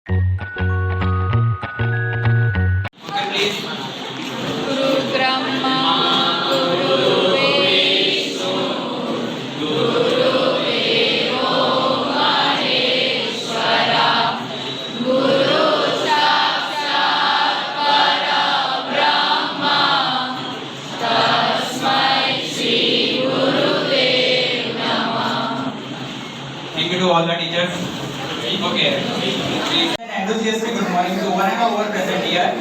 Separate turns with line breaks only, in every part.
Okay, please.
Guru Brahma, Guru Vishnu, Guru Devo Maheshwara, Guru Sakshat Parabrahma, Tasmai Shri Gurudev Namah.
Thank you to all the teachers. Okay. Enthusiastic good morning to one and all present here.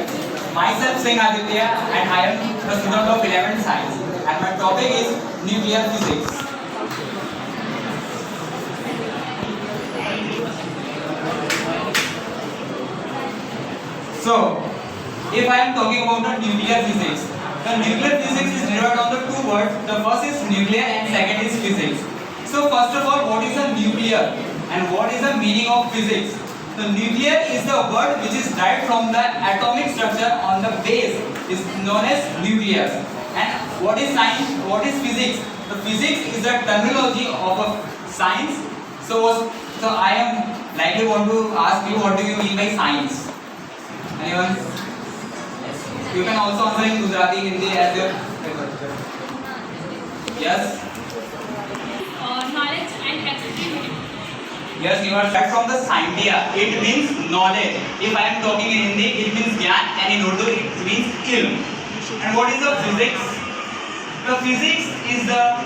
Myself Singh Aditya and I am the student of 11th Science and my topic is nuclear physics. So, if I am talking about the nuclear physics is derived on the two words. The first is nuclear and second is physics. So first of all, what is a nuclear and what is the meaning of physics? The nuclear is the word which is derived from the atomic structure on the base is known as nucleus. And what is science? What is physics? The physics is the terminology of a science. So I am likely want to ask you, what do you mean by science? Anyone? You can also answer in Gujarati, Hindi as your preferred. Yes.
Knowledge and experiment.
Yes, you are correct from the Scientia. It means knowledge. If I am talking in Hindi, it means Gyan, and in Urdu it means ilm. And what is the physics? The physics is the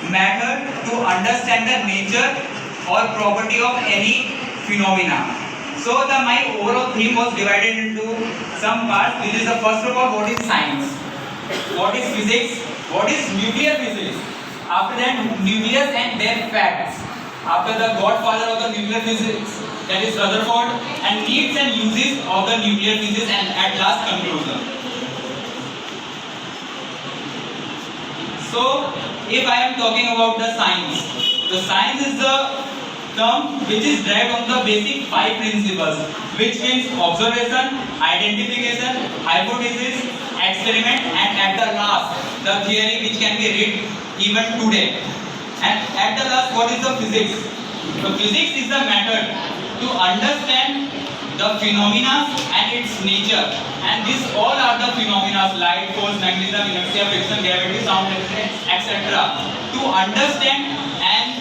method to understand the nature or property of any phenomena. So my overall theme was divided into some parts. This is the first of all, what is science? What is physics? What is nuclear physics? After that, nucleus and their facts. After the godfather of the nuclear physics, that is Rutherford, and needs and uses of the nuclear physics, and at last conclusion. So, if I am talking about the science is the term which is derived on the basic 5 principles, which means observation, identification, hypothesis, experiment, and at the last, the theory which can be read even today. And at the last, what is the physics? The physics is the method to understand the phenomena and its nature. And these all are the phenomena: light, force, magnetism, inertia, friction, gravity, sound, etc. To understand and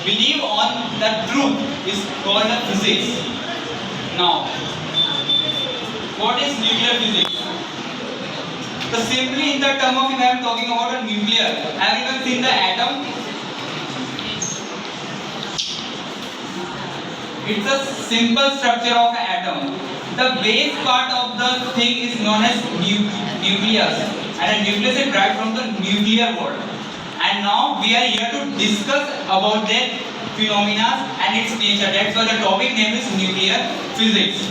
believe on the truth is called the physics. Now, what is nuclear physics? So simply in the term of, if I am talking about a nuclear, everyone seen the atom? It's a simple structure of an atom. The base part of the thing is known as nucleus, and a nucleus is derived from the nuclear word. And now we are here to discuss about their phenomena and its nature. That's why the topic name is nuclear physics.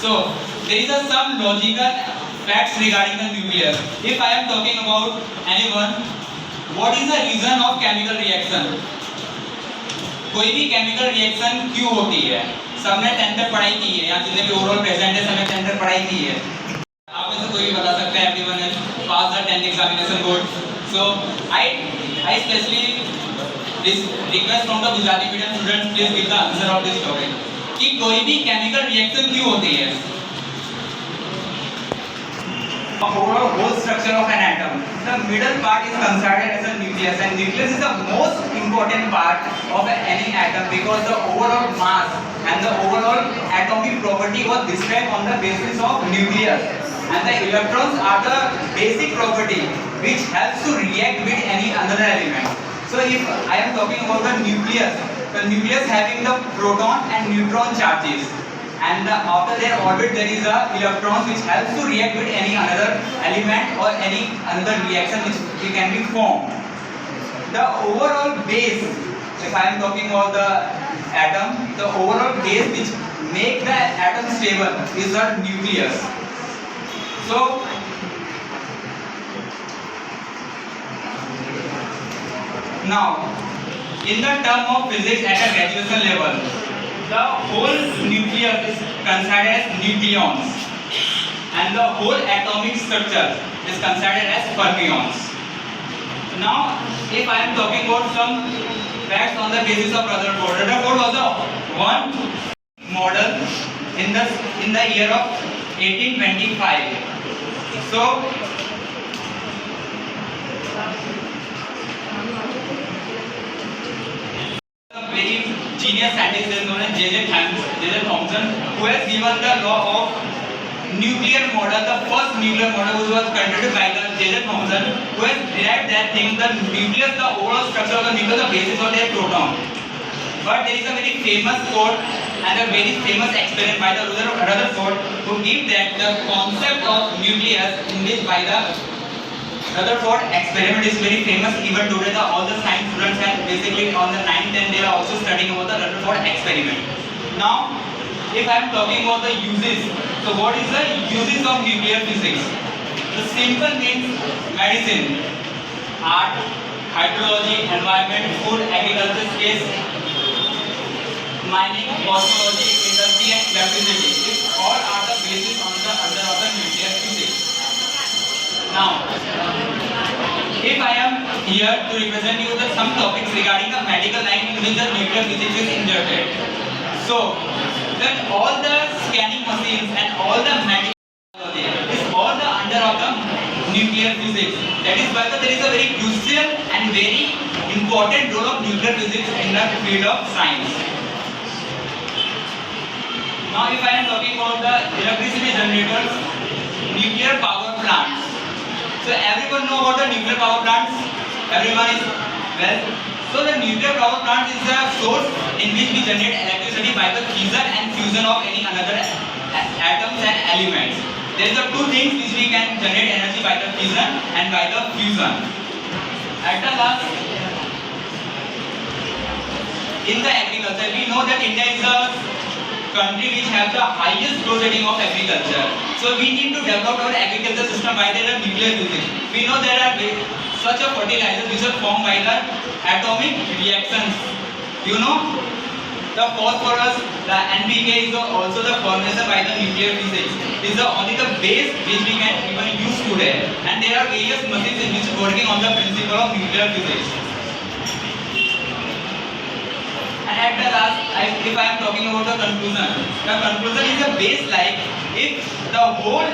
So there is some logical facts regarding the nuclear. If I am talking about anyone, what is the reason of chemical reaction? कोई भी chemical reaction क्यों होती है? सबने 10th तक पढ़ाई की है, यहाँ जितने भी ओवरऑल प्रेजेंट है सबने 10th तक पढ़ाई की है. आप में से कोई भी बता सकता है? Everyone has pass the 10th examination board. So I specially request from the Gujarati medium students, please give the answer of this topic. कि कोई भी केमिकल रिएक्शन क्यों होती है? Overall whole structure of an atom. The middle part is considered as a nucleus, and nucleus is the most important part of any atom because the overall mass and the overall atomic property was described on the basis of nucleus, and the electrons are the basic property which helps to react with any another element. So if I am talking about the nucleus having the proton and neutron charges, and after their orbit there is a electrons which helps to react with any another element or any another reaction which can be formed. The overall base, if I am talking about the atom, the overall base which make the atom stable is the nucleus. So now, in the term of physics at a graduation level, the whole nucleus is considered as nucleons, and the whole atomic structure is considered as fermions. Now, if I am talking about some facts on the basis of Rutherford was the one model in the year of 1825. So a very genius scientist is known as J.J. Thomson, who has given the law of nuclear model, the first nuclear model which was contributed by the J.J. Thomson, who has derived that thing, the nucleus, the overall structure of the nucleus, the basis of their proton. But there is a very famous quote and a very famous experiment by the Rutherford, who give that the concept of nucleus in which by the Rutherford experiment is very famous. Even today all the science students and basically on the 9th and they are also studying about the Rutherford experiment. Now if I am talking about the uses, so what is the uses of nuclear physics? The simple means medicine, art, hydrology, environment, food, agriculture, space, mining, cosmology, industry and electricity. These all are the basis on the under of the nuclear physics. Now, if I am here to represent you the some topics regarding the medical line in which the nuclear physics is inserted. So, then all the scanning machines and all the medical is all the under of the nuclear physics. That is why there is a very crucial and very important role of nuclear physics in the field of science. Now if I am talking about the electricity generators, nuclear power plants. So everyone know about the nuclear power plants? Everyone is well. So the nuclear power plant is the source in which we generate electricity by the fission and fusion of any another atoms and elements. There are two things which we can generate energy by the fission and by the fusion. At the last, in the agriculture, we know that India is a country which have the highest growth rating of agriculture. So we need to develop our agriculture system by the nuclear physics. We know there are such a fertilizers which are formed by the atomic reactions. You know, the phosphorus, the NPK is also the formation by the nuclear physics. This is only the base which we can even use today. And there are various machines in which working on the principle of nuclear physics. And at the last, if I am talking about the conclusion is a base like if the whole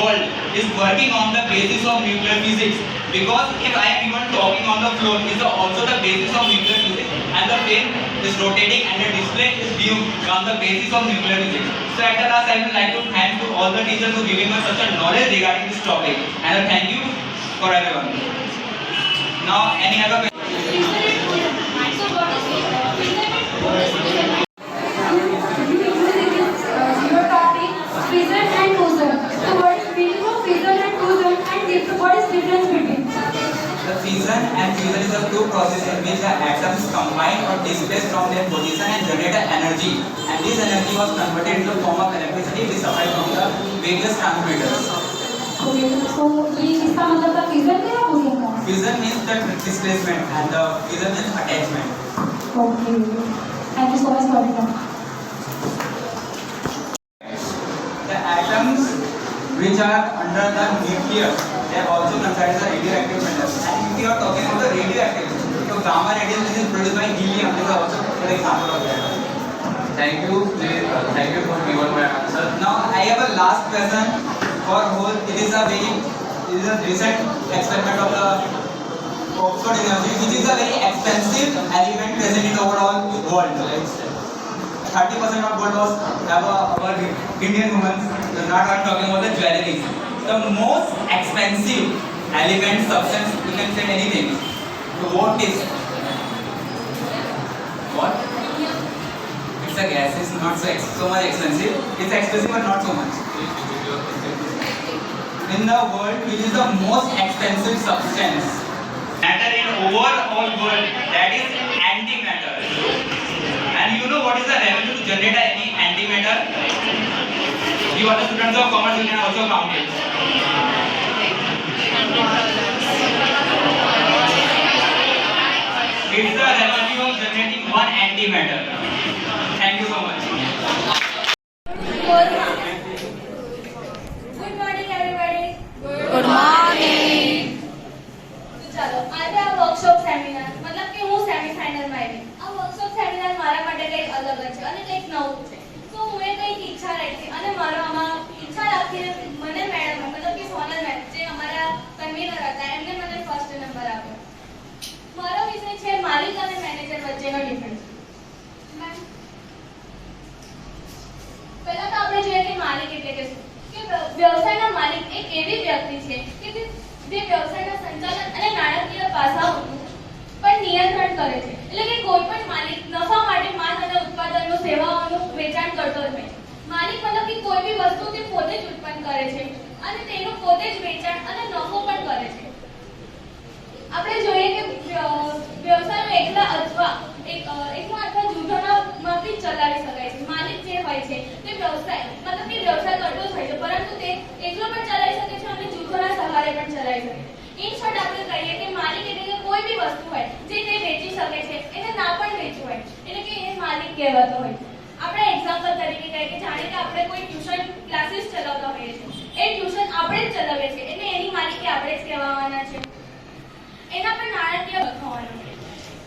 world is working on the basis of nuclear physics, because if I am even talking on the floor is also the basis of nuclear physics, and the frame is rotating and the display is viewed on the basis of nuclear physics. So at the last, I would like to thank to all the teachers who giving us such a knowledge regarding this topic, and thank you for everyone. Now any other question?
Fission and fusion. So what is meaning of fission and fusion, and what is difference between?
The fission and fusion is a two process in which the atoms combine or displace from their position and generate energy. And this energy was converted into the form of electricity which supplied from the various transmitters.
Okay, so ये इसका मतलब था fission का या fusion का?
Fusion means the displacement and the fusion means attachment.
Okay, thank you so much for that.
The atoms which are under the nucleus, they are also considered the radioactive metals. And if we are talking about the radioactive, so gamma radiation is produced by helium. This is also an example of that.
Thank you for giving my answer.
Now I have a last question for whole. It is a recent experiment of the Oxford University, which is a very expensive element present in the overall world. 30% of gold was our Indian women. Not I'm talking about the jewelry. The most expensive element, substance, you can say anything. So what is? What? It's a gas. It's not so much expensive. It's expensive but not so much. In the world, which is the most expensive substance? Matter in overall world, that is antimatter. And you know what is the revenue to generate any antimatter? You are the students of commerce, you can also count it. It's the revenue of generating one antimatter. Thank you so much.
Good morning, everybody.
Good morning.
તો ચાલો આજે આ workshop seminar મતલબ કે હું semi final માં આવી. આ વર્કશોપ સેમિનાર મારા માટે કંઈક અલગ જ છે અને કંઈક નવું છે. તો
ઈચ્છા રાખી અને મારો આમાં ઈચ્છા રાખીને મને મેડમ મતલબ કે સોનલ મેમ જે અમારા કન્વીનર હતા એમને મને ફર્સ્ટ નંબર આપ્યો. મારો વિષય છે માલિક અને મેનેજર વચ્ચેનો ડિફરન્સ. પહેલા તો આપણે જોઈએ કે માલિક એટલે કે શું, કે વ્યવસાયના માલિક એક એવી વ્યક્તિ છે કે જે વ્યવસાયના સંચાલન અને નાણાકીય પાસાઓનું પણ નિયંત્રણ કરે છે. એટલે કે કોઈ પણ માલિક નફા માટે માલ અને ઉત્પાદનો સેવાઓનું વેચાણ કરતો જ હોય છે. માલિક મતલબ કે કોઈ બી વસ્તુ તે પોતે જ ઉત્પન્ન કરે છે અને તેનું પોતે જ વેચાણ અને નફો પણ કરે છે. આપણે જોઈએ કે વ્યવસાયનો એકલા અથવા જૂથોના માંથી ચલાવી શકાય છે. માલિક જે હોય છે તે વ્યવસાય મતલબ કે વ્યવસાય કરતો જ હોય છે, પરંતુ તે એકલો પણ ચલાવી શકે છે અને જૂથોના સહારે પણ ચલાવી શકે છે. ઇન શોર્ટ આપણે કહીએ કે માલિક એટલે કે કોઈ બી વસ્તુ હોય જે તે વેચી શકે છે, એને ના પણ વેચવું હોય એટલે કે એ માલિક કહેવાતો હોય છે. આપણે એક્ઝામ્પલ તરીકે કહીએ કે જાણે કે આપણે કોઈ ટ્યુશન ક્લાસીસ ચલાવતા હોઈએ છીએ, એ ટ્યુશન આપણે જ ચલાવીએ છીએ એટલે એની માલિકી આપણે જ કહેવાના છે. એના પર નાણાકીય લખવાનું છે.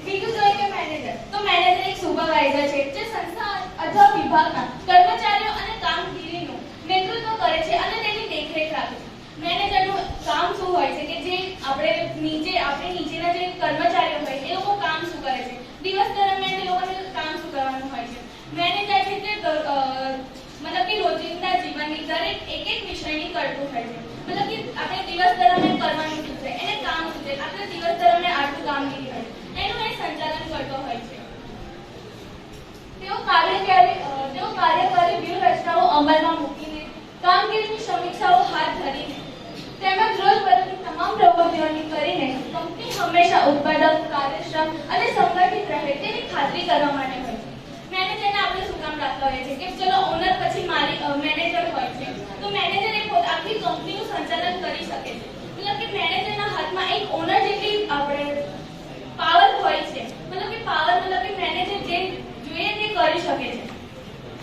બીજું જોઈએ કે મેનેજર. તો મેનેજર એક સુપરવાઇઝર છે જે સંસ્થા અથવા વિભાગના કર્મચારીઓ અને કામગીરીનું નેતૃત્વ કરે છે અને તેની દેખરેખ રાખે છે. મેનેજરનું કામ શું હોય છે કે જે આપણી નીચેના જે કર્મચારીઓ હોય એ લોકો કામ શું કરે છે, દિવસ દરમિયાન એ લોકોને કામ શું કરવાનું હોય છે. મેનેજર છે તે મતલબ કે રોજિંદા જીવનની દરેક એક વિષયની કરતું હોય છે. મતલબ કે આપણે દિવસ દરમિયાન કરવાનું શું છે, એને કામ શું છે, આપણે દિવસ દરમિયાન આટલું કામગીરી હોય એનું એ સંચાલન કરતો હોય છે. તેઓ કાર્યકારી વ્યૂહરચનાઓ અમલમાં મૂકીને કામગીરીની સમીક્ષાઓ હાથ ધરીને તેમજ રોજબરોજની તમામ પ્રવૃત્તિઓની કરીને કંપની હંમેશા ઉત્પાદક, કાર્યક્ષમ અને સંગઠિત રહે તેની ખાતરી કરવા માટે હોય છે. મેનેજરને આપણે શું કામ રાખતા હોઈએ છીએ કે ચલો ઓનર પછી મેનેજર હોય છે, તો મેનેજર એ આખી કંપનીનું સંચાલન કરી શકે છે. મતલબ કે મેનેજરના હાથમાં એક ઓનર જેટલી આપણે પાવર હોય છે. મતલબ કે પાવર મતલબ કે મેનેજર જે જોઈએ તે કરી શકે છે.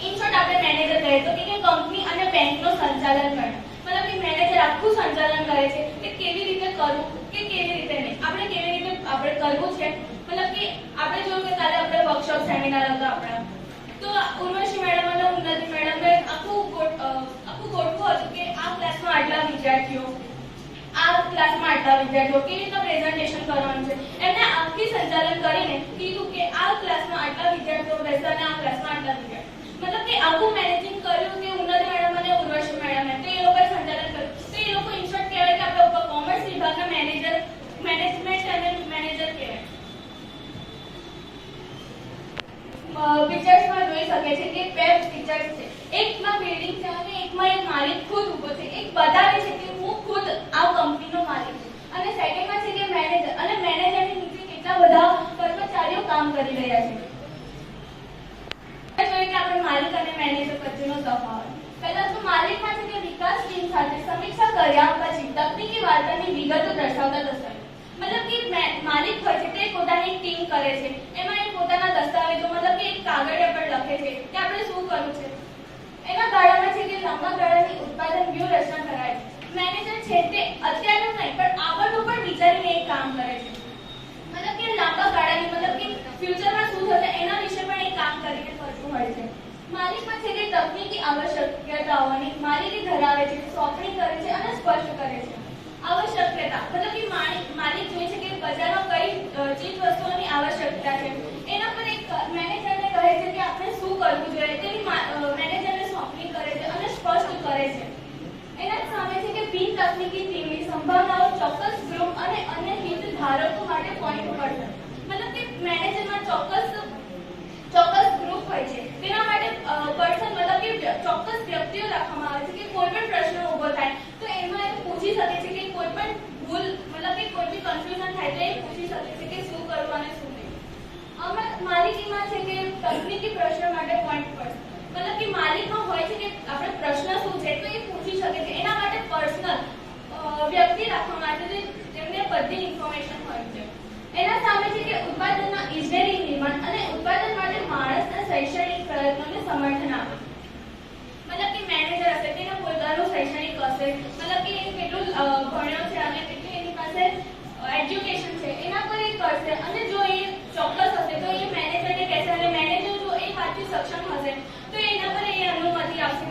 ઇન શોર્ટ આપણે મેનેજર કહીએ તો કે કંપની અને બેંકનું સંચાલન કરે. મતલબ કે મેનેજર આખું સંચાલન કરે છે કે કેવી રીતે કરવું કે કેવી રીતે નહીં, આપણે કેવી રીતે આપણે કરવું છે. મતલબ કે આપણે જોયું કે કાલે આપણે વર્કશોપ સેમિનાર હતો આપણા, તો ઉર્વશી મેડમ અને ઉન્નતિ મેડમને આખું ગોઠવું હતું કે આ ક્લાસમાં આટલા વિદ્યાર્થીઓ, કેવી રીતે પ્રેઝન્ટેશન કરવાનું છે. એમને આખી સંચાલન કરીને કીધું કે આ ક્લાસમાં આટલા વિદ્યાર્થીઓ બેસે અને આ ક્લાસમાં આટલા વિદ્યાર્થીઓ. મતલબ કે આખું મેનેજિંગ કર્યું કે ઉન્નતિ મેડમ અને ઉર્વશી મેડમે, તો એ લોકોએ સંચાલન કર્યું. તો એ લોકો ઇન શોર્ટ કહેવાય કે આપણે કોમર્સ વિભાગના મેનેજમેન્ટ અને મેનેજર કહેવાય. પિક્ચર્સમાં જોઈ શકે છે કે બે પિક્ચર્સ છે. એકમાં બિલ્ડિંગ છે અને એકમાં એક માલિક ખુદ ઊભો છે. એક બતાવે છે કે હું ખુદ આ કંપનીનો માલિક છું અને સેકન્ડમાં છે કે મેનેજર, અને મેનેજરની નીચે કેટલા બધા કર્મચારીઓ કામ કરી રહ્યા છે. જોઈએ કે આપણે માલિક અને મેનેજર વચ્ચેનો તફાવત. પહેલા તો માલિકમાં છે કે વિકાસ ટીમ સાથે સમીક્ષા કર્યા પછી તકનીકી વાર્તાની વિગતો દર્શાવતા દસ્તાવેજ. મતલબ કે માલિક હોય છે તે પોતાની ટીમ કરે છે, એમાં એ પોતાના દસ્તાવેજો મતલબ કે એક કાગળિયા પર લખે છે કે આપણે શું કરવું છે. એના ગાળામાં છે કે લાંબા ગાળાની ઉત્પાદન વ્યૂહરચના ધરાવે છે. મેનેજર છે તે અત્યારનું નહીં પણ આગળનું પણ વિચારીને એક કામ કરે છે. મતલબ કે લાંબા ગાળાની મતલબ કે ફ્યુચરમાં શું થશે એના વિશે પણ એક કામ કરીને કરતું હોય છે. માલિકમાં છે કે તકનીકી આવશ્યકતાઓની માલિકી ધરાવે છે, સોંપણી કરે છે અને સ્પષ્ટ કરે છે. આવશ્યકતા મતલબ કે માલિક જોઈ છે કે બજારમાં કઈ ચીજ વસ્તુઓની આવશ્યકતા છે, એના પર એક મેનેજરને કહે છે કે આપણે શું કરવું જોઈએ, તેની મેનેજરને સોંપણી કરે છે અને સ્પષ્ટ કરે છે. એના સામે છે કે બિન તકનીકી ટીમની સંભાવનાઓ ચોક્કસ ગ્રુપ અને અન્ય હિતધારકો માટે પોઈન્ટ પડશે. મતલબ કે મેનેજરમાં ચોક્કસ ગ્રુપ હોય છે, તેના માટે પર્સન મતલબ કે ચોક્કસ વ્યક્તિઓ રાખવામાં આવે છે કે કોઈ પણ પ્રશ્ન ઊભો થાય તો એમાં એ પૂછી શકે છે કે કોઈ પણ ભૂલ મતલબ કે કોઈ બી કન્ફ્યુઝન થાય તો એ પૂછી શકે છે કે શું કરવું અને શું નહીં. માલિકીમાં છે કે તકનીકી પ્રશ્ન માટે પોઈન્ટ પડશે. મતલબ કે માલિકમાં હોય છે કે આપણે પ્રશ્ન શું છે તો એ પૂછી શકે છે. એના માટે પર્સનલ વ્યક્તિ રાખવામાં આવે છે જેમને બધી ઇન્ફોર્મેશન હોય છે. એના સામે છે કે ઉત્પાદનના ઇજનેરી નિર્માણ અને ઉત્પાદન માટે માણસના શૈક્ષણિક પ્રયત્નોને સમર્થન આપે. મતલબ કે મેનેજર હશે તેના પોતાનું શૈક્ષણિક હશે, મતલબ કે એ કેટલું ભણ્યો છે અને કેટલી એની પાસે એજ્યુકેશન છે એના પર એ કરશે. અને જો એ ચોક્કસ હશે તો એ મેનેજરને કહેશે અને મેનેજર જો એ વાતથી સક્ષમ હશે તો એના પર એ અનુમતિ આપશે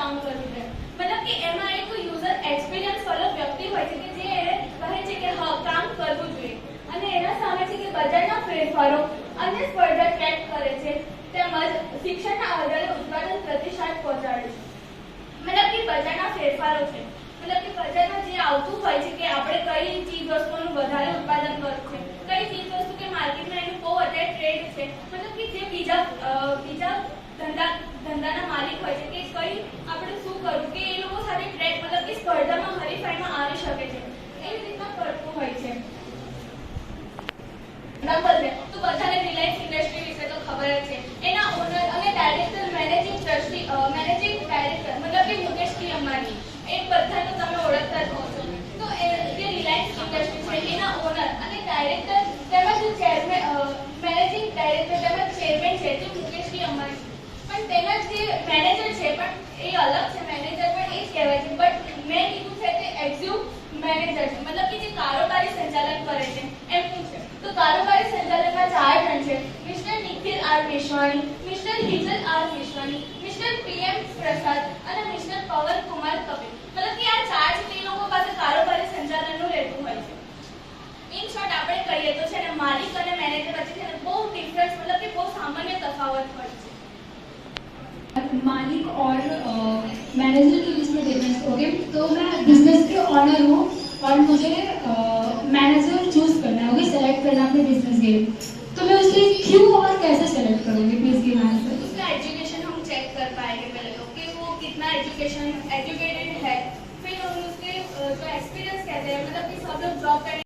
કામ કરવું જોઈએ. મતલબ કે એમાં એક યુઝર એક્સપિરિયન્સ વાળો વ્યક્તિ હોય છે કે જે એને કહે છે કે હા કામ કરવું જોઈએ અને એના સામે છે કે બજારના ફેરફારો અને સ્પર્ધા ટ્રેક કરે છે તેમજ શિક્ષણના આધારે ઉત્પાદન પ્રતિસાદ પહોંચાડે છે. મતલબ કે બજારના ફેરફારો છે મતલબ કે બજારમાં જે આવતું હોય છે કે આપણે કઈ ચીજ વસ્તુનું વધારે ઉત્પાદન કરવું છે, કઈ ચીજ વસ્તુ કે માર્કેટમાં એનું બહુ અત્યારે ટ્રેન્ડ છે, મતલબ કે જે બીજા ધંધાના માલિક હોય છે કે કઈ આપણે શું કરવું કે એ લોકો સાથે ટ્રેક મતલબ કે સ્પર્ધામાં હરીફાઈમાં આવી શકે છે એવી રીતના કરતું હોય છે. નંબર 2 તો બધાને રિલાયન્સ ઇન્ડસ્ટ્રી વિશે તો ખબર જ છે. એના ઓનર અને ડાયરેક્ટર મેનેજિંગ ડાયરેક્ટર મતલબ કે મુકેશ અંબાણી એ બધાને તમે ઓળખતા જ હો છો. તો એ જે રિલાયન્સ ઇન્ડસ્ટ્રી છે એના ઓનર અને ડાયરેક્ટર તેમજ ચેરમેન મેનેજિંગ ડાયરેક્ટર તેમજ ચેરમેન છે જે મુકેશ અંબાણી. પણ તેના જે મેનેજર છે પણ એ અલગ છે, મેનેજર પણ એ જ કહેવાય છે, બટ મેં કીધું છે તે એક્ઝિક્યુટિવ મેનેજર છે મતલબ કે જે કારોબારી સંચાલન કરે છે એમનું છે. તો કારોબારી સંચાલનમાં 4 જણ છે: mister Nikhil R Meshwani, mister Hijal R Meshwani, mister PM Prasad અને મિસ્ટર પવન કુમાર કપિલ. મતલબ કે આ 4 છે તે લોકો પાસે કારોબારી સંચાલનનું રહેતું હોય છે. ઇન શોર્ટ આપણે કહીએ તો છે ને માલિક અને મેનેજર વચ્ચે છે ને બહુ ડિફરન્સ મતલબ કે બહુ સામાન્ય तफावत હોય છે.
मालिक और मैनेजर के बीच में डिफरेंस. ओके, तो मैं बिजनेस के ऑनर हूँ और मुझे मैनेजर चूज करना है, ओके, सेलेक्ट करना है अपने बिजनेस के लिए. तो मैं उसके क्यों और कैसे सेलेक्ट करूँगी प्लीज गिव आंसर.
उसका एजुकेशन हम चेक कर पाएंगे पहले तो कि वो कितना एजुकेटेड है, फिर हम उसके जो एक्सपीरियंस कहते हैं मतलब कि सब लोग जॉब करने.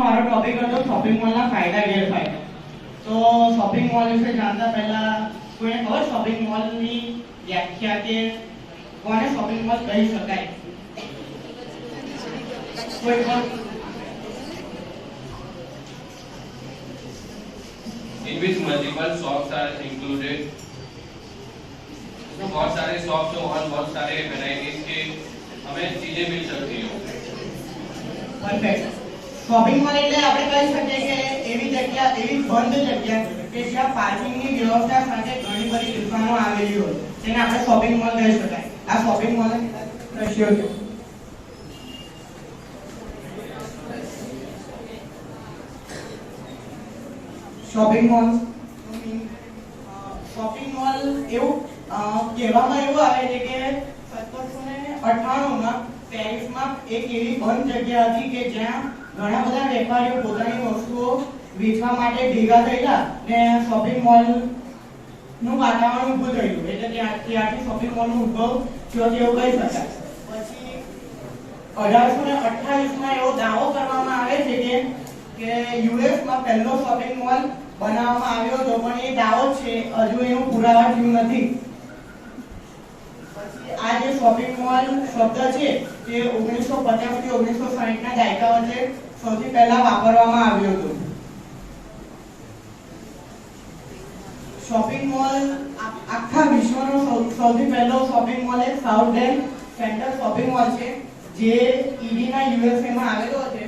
મારો ટોપિક હતો શોપિંગ મોલના ફાયદા ગેરફાયદા. તો શોપિંગ મોલ વિશે જાણતા પહેલા કોઈને ખબર શોપિંગ મોલની વ્યાખ્યા કે કોને શોપિંગ મોલ કહી શકાય? કોઈ પણ?
In which multiple shops are included. तो बहुत सारे शॉप्स हो और बहुत सारे वैरायटीज के हमें चीजें मिल सकती हो.
પરફેક્ટ. શોપિંગ મોલ એટલે આપણે કહી શકીએ કે એવી જગ્યા, એવી બંધ જગ્યા કે જ્યાં પાર્કિંગની વ્યવસ્થા સાથે ઘણી બધી દુકાનો આવેલી હોય તેને આપણે શોપિંગ મોલ કહી શકાય. આ શોપિંગ મોલ દ્રશ્યો છે. શોપિંગ મોલ એવું કહેવામાં એવું આવે છે કે 1798માં પેરિસમાં એક એવી બંધ જગ્યા હતી કે જ્યાં ઘણા બધા વેપારીઓ પોતાની વસ્તુઓ વેચવા માટે ભેગા થયેલા ને શોપિંગ મોલ નું વાતાવરણ ઊભું થયું એટલે ત્યારથી શોપિંગ મોલ નો ઉદ્ભવ થયો એવું કહી શકાય. પછી 1828માં એવો દાવો કરવામાં આવે છે કે યુએસ માં પહેલો શોપિંગ મોલ બનાવવામાં આવ્યો હતો, પણ એ દાવો છે હજુ એનો પુરાવા થયું નથી. આ જે શોપિંગ મોલ શબ્દ છે તે 1950 થી 1960 ના દાયકા વચ્ચે સૌથી પહેલા વાપરવામાં આવ્યો હતો. શોપિંગ મોલ આખા વિશ્વનો સૌથી પહેલો શોપિંગ મોલ એ સાઉથલેન્ડ સેન્ટ્રલ શોપિંગ મોલ છે જે ઈડીના યુએસએ માં આવેલો છે.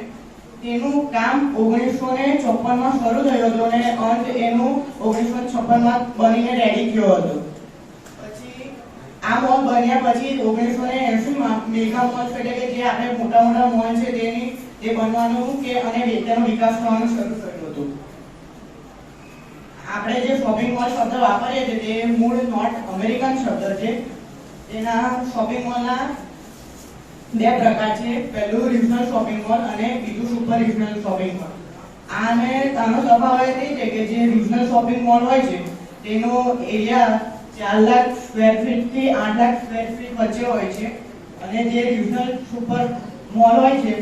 તેનું કામ 1954 માં શરૂ થયું હતું અને અંત એનું 1956 માં બનીને રેડી થયો હતો. આ મોલ બન્યા પછી 1980 માં મેગા મોલ એટલે કે જે આપણે મોટા મોટા મોલ છે તે બનવાનું કે અને તેનો વિકાસ થવાનું શરૂ થયું હતું. આપણે જે શોપિંગ મોલ શબ્દ વાપરીએ છીએ તે મૂળ નોર્થ અમેરિકન શબ્દ છે. તેના શોપિંગ મોલના બે પ્રકાર છે, પહેલું રિજનલ શોપિંગ મોલ અને બીજું સુપર રિજનલ શોપિંગ મોલ. આનો તફાવત એ છે કે જે રિજનલ શોપિંગ મોલ હોય છે તેનો એરિયા 4 લાખ સ્ક્વેર ફીટ થી 8 લાખ સ્ક્વેર ફીટ વચ્ચે હોય છે અને જે રિજનલ સુપર મોલ હોય છે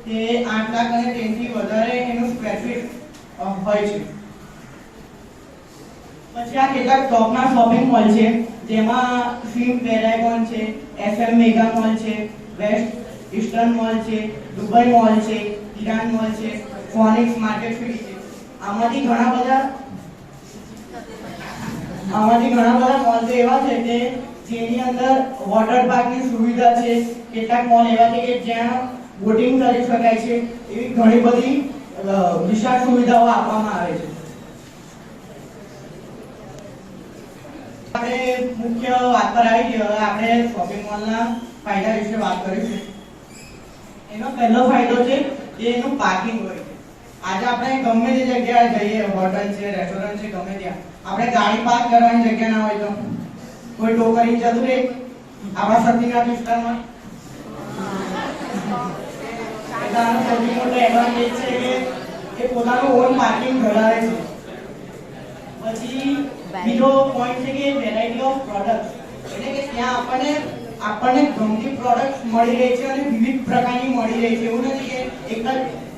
તે 8 લાખ અને તેનાથી વધારે એનું સ્ક્વેર ફીટ હોય છે. પછી આ કેટલાક ટોપના શોપિંગ મોલ છે જેમાં સિમ પેરાગોન છે, એસએમ મેગા મોલ છે, વેસ્ટ ઈસ્ટર્ન મોલ છે, દુબઈ મોલ છે, ઈરાન મોલ છે, ફોનિક્સ માર્કેટ સિટી છે. આમાંથી ઘણા બધા મોલ તો એવા છે કે જેની અંદર વોટર પાર્કની સુવિધા છે. કેટલાક મોલ એવા છે કે જ્યાં બોટિંગ કરી શકાય છે. એવી ઘણી બધી વિશાળ સુવિધાઓ આપવામાં આવે છે. આપણે મુખ્ય વાત પર આવી ગઈ. હવે આપણે શોપિંગ મોલના ફાયદા વિશે વાત કરીશું. એનો પહેલો ફાયદો છે એ એનું પાર્કિંગ હોય છે. આજે આપણે ગમે તે જગ્યાએ જઈએ, હોટલ છે, રેસ્ટોરન્ટ છે, ગમે ત્યાં આપણે ગાડી પાર્ક કરવાની જગ્યા ના હોય તો કોઈ ટો કરીને જતું રહે આપણા શક્તિનાથ વિસ્તારમાં. એનો સૌથી મોટો એડવાન્ટેજ છે કે એ પોતાનું ઓન પાર્કિંગ ધરાવે છે. પછી બીજો પોઈન્ટ છે કે વેરાયટી ઓફ પ્રોડક્ટ્સ, એટલે કે ત્યાં આપણને ગમતી પ્રોડક્ટ્સ મળી રહી છે અને વિવિધ પ્રકારની મળી રહી છે. એવું નથી કે એક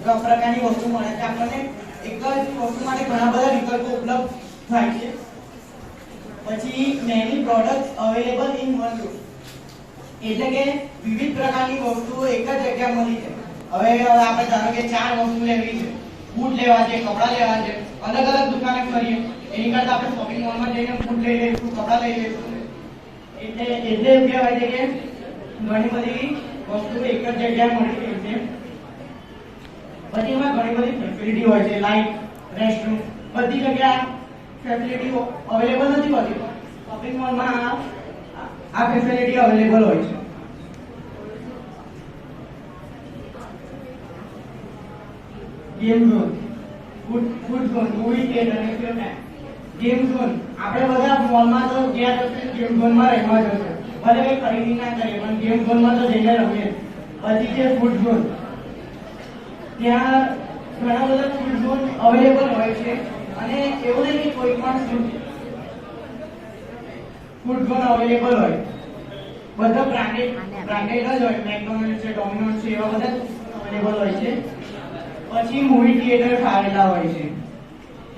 જ પ્રકારની વસ્તુ મળે છે. આપણને એક જ વસ્તુ માટે ઘણા બધા વિકલ્પો ઉપલબ્ધ થાય છે. પછી many products available in one room, એટલે કે વિવિધ પ્રકારની વસ્તુઓ એક જ જગ્યાએ મળી છે. હવે આપણે ધારો કે 4 વસ્તુ લેવી છે, બૂટ લેવા છે, કપડાં લેવા છે, અલગ અલગ દુકાને ફરીએ એની કરતા આપણે શોપિંગ મોલમાં જઈને બૂટ લઈ લઈશું, કપડાં લઈ લઈશું. એટલે એવું કહેવાય છે કે ઘણી બધી વસ્તુઓ એક જ જગ્યાએ મળી રહી છે. પછી એમાં ઘણી બધી ફેસિલિટી હોય છે, લાઈક રેસ્ટરૂમ. બધી જગ્યાએ ફેસિલિટી અવેલેબલ નથી હોતી. શોપિંગ મોલમાં આ ફેસિલિટી અવેલેબલ હોય છે. Game zone, food zone, movie theatre અને ફિલ્મ. ગેમ ઝોન આપણે બધા મોલમાં તો ગયા તો ગેમ ઝોનમાં રહેવા જશે, ભલે કંઈ ખરીદી ના કરીએ પણ ગેમ ઝોનમાં તો જઈને રમીએ. પછી છે ફૂડ ઝોન, ત્યાં ઘણા બધા ફૂડ ઝોન અવેલેબલ હોય છે અને એવું નહીં કે કોઈ પણ ફૂડ ઝોન અવેલેબલ હોય. બધા બ્રાન્ડેડ જ હોય, મેકડોનાલ્ડ છે, ડોમિનોઝ છે, એવા બધા અવેલેબલ હોય છે. પછી મૂવી થિયેટર આવેલા હોય છે,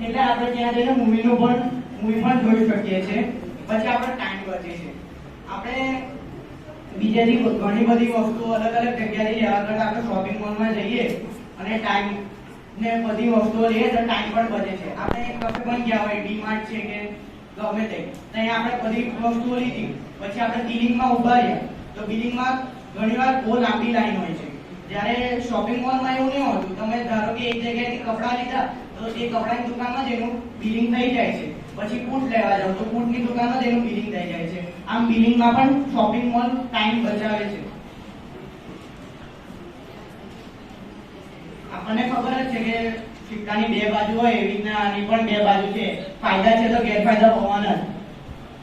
એટલે આપણે ત્યાં જઈને મૂવી પણ જોઈ શકીએ છીએ. પછી આપણો ટાઈમ બચે છે. આપણે બીજેથી ઘણી બધી વસ્તુઓ અલગ અલગ જગ્યાએથી લેવા કરતા આપણે શોપિંગ મોલમાં જઈએ અને ટાઈમ ને બધી વસ્તુઓ લઈએ તો ટાઈમ પણ બચે છે. આપણે કશે પણ ગયા હોય, ડીમાર્ટ છે કે ગમે તે, ત્યાં આપણે બધી વસ્તુઓ લીધી, પછી આપણે બિલિંગમાં ઉભા રહ્યા તો બિલિંગમાં ઘણીવાર બહુ લાંબી લાઈન હોય છે. જ્યારે શોપિંગ મોલમાં એવું નહીં હોતું. તમે ધારો કે એક જગ્યાએથી કપડાં લીધા તો એ કપડાની દુકાનમાં જ એનું બિલિંગ થઈ જાય છે. પછી બૂટ લેવા જાવ તો બૂટની દુકાનમાં જ એનું બિલિંગ થઈ જાય છે. આમ બિલિંગમાં પણ શોપિંગ મોલ ટાઈમ બચાવે છે. આપણને ખબર જ છે કે સિક્કાની બે બાજુ હોય એવી રીતના આની પણ બે બાજુ છે. ફાયદા છે તો ગેરફાયદા હોવાના જ.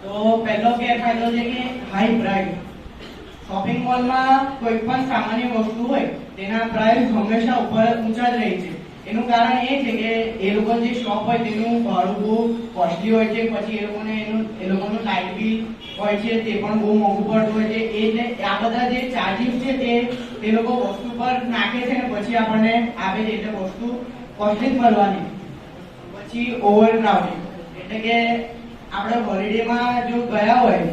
તો પહેલો ગેરફાયદો છે કે હાઈ પ્રાઇસ. શોપિંગ મોલમાં કોઈ પણ સામાન્ય વસ્તુ હોય તેના પ્રાઇસ હંમેશા ઊંચા જ રહે છે. એનું કારણ એ છે કે એ લોકો જે શોપ હોય તેનું ભાડું બહુ કોસ્ટલી હોય છે. પછી એ લોકોનું લાઇટ બિલ હોય છે તે પણ બહુ મોંઘું પડતું હોય છે. એટલે આ બધા જે ચાર્જીસ છે તે લોકો વસ્તુ પર નાખે છે અને પછી આપણને આપે છે, એટલે વસ્તુ કોસ્ટલી જ મળવાની. પછી ઓવરક્રાઉડિંગ, એટલે કે આપણે હોલિડેમાં જો ગયા હોય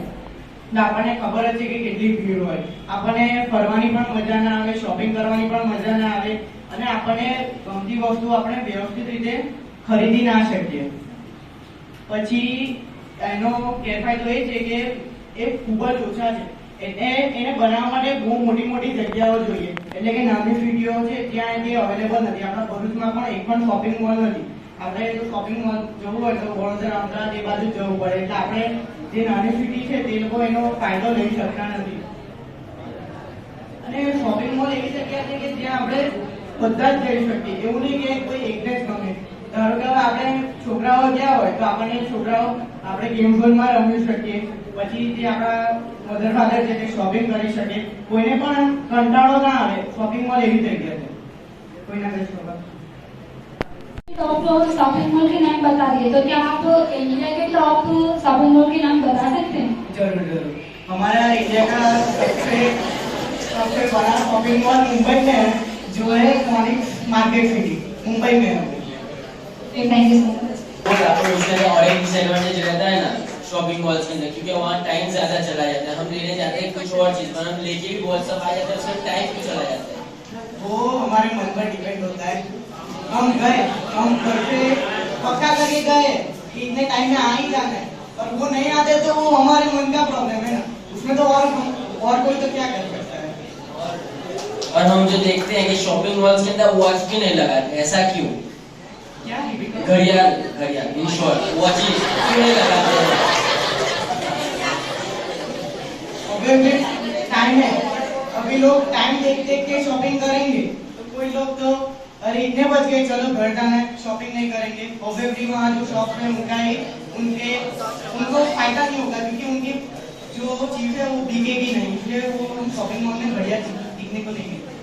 તો આપણને ખબર જ છે કે કેટલી ભીડ હોય. આપણને ફરવાની પણ મજા ના આવે, શોપિંગ કરવાની પણ મજા ના આવે અને આપણને ગમતી વસ્તુ આપણે વ્યવસ્થિત રીતે ખરીદી ના શકીએ. પછી એનો ગેરફાયદો એ છે કે એ ખૂબ જ ઓછા છે. એટલે એને બનાવવા માટે બહુ મોટી મોટી જગ્યાઓ જોઈએ, એટલે કે નાની સિટીઓ છે ત્યાં તે અવેલેબલ નથી. આપણા ભરૂચમાં પણ એક પણ શોપિંગ મોલ નથી. આપણે જો શોપિંગ મોલ જવું હોય તો વડોદરા, અમદાવાદ એ બાજુ જવું પડે. એટલે આપણે જે નાની સિટી છે તે લોકો એનો ફાયદો લઈ શકતા નથી. અને શોપિંગ મોલ એવી જગ્યા છે કે જ્યાં આપણે બધા જ જઈ શકીએ. એવું નહીં કે કોઈ એકને જ ગમે. ધારો કે આપણે છોકરાઓ ગયા હોય તો આપણે ગેમ ઝોનમાં રમી શકીએ. પછી જે આપણા મધર ફાધર છે તે શોપિંગ કરી શકે. કોઈને પણ કંટાળો ના આવે. શોપિંગ મોલ એવી જગ્યા છે. कोई ना कहीं
टॉप शॉपिंग मॉल के नाम बता दिए, तो क्या आप इंडिया के टॉप शॉपिंग मॉल के नाम बता सकते हैं?
जरूर जरूर। हमारा इंडिया का सबसे बड़ा शॉपिंग मॉल मुंबई में है, जो है इकोनॉमिक मार्केट सिटी, मुंबई में है।
Thank you so much.
और एक डिसएडवांटेज रहता है ना शॉपिंग मॉल्स के अंदर, क्योंकि वहाँ टाइम ज्यादा चला जाता है। हम लेने जाते हैं कुछ और चीज पर, हम लेके भी बहुत सब आ जाते हैं, उसमें टाइम भी चला जाता है।
वो हमारे मन पर डिपेंड होता है। हम गए, हम घर पे पक्का करके गए कि इतने टाइम में आ ही जाना है, और वो नहीं आते तो वो हमारे मन का प्रॉब्लम है ना। उसमें तो और कोई तो क्या कर सकता है।
और हम जो देखते हैं कि शॉपिंग मॉल्स के अंदर वॉच भी नहीं लगाते, ऐसा क्यों?
क्या
घड़ियाल इन शॉर्ट वॉचेस क्यों नहीं लगाते हैं?
ऑब्वियसली टाइम है, अभी लोग टाइम देख देख के शॉपिंग करेंगे, तो कोई लोग तो अरे इतने बज गए चलो घर जाना है, शॉपिंग नहीं करेंगे। ऑब्वियसली वहाँ जो शॉप में उनका ही उनको फायदा नहीं होगा, क्योंकि उनकी जो चीज़ है वो बिकेगी नहीं, इसलिए वो शॉपिंग मॉल में बढ़िया चीज़ दिखने को नहीं मिलती।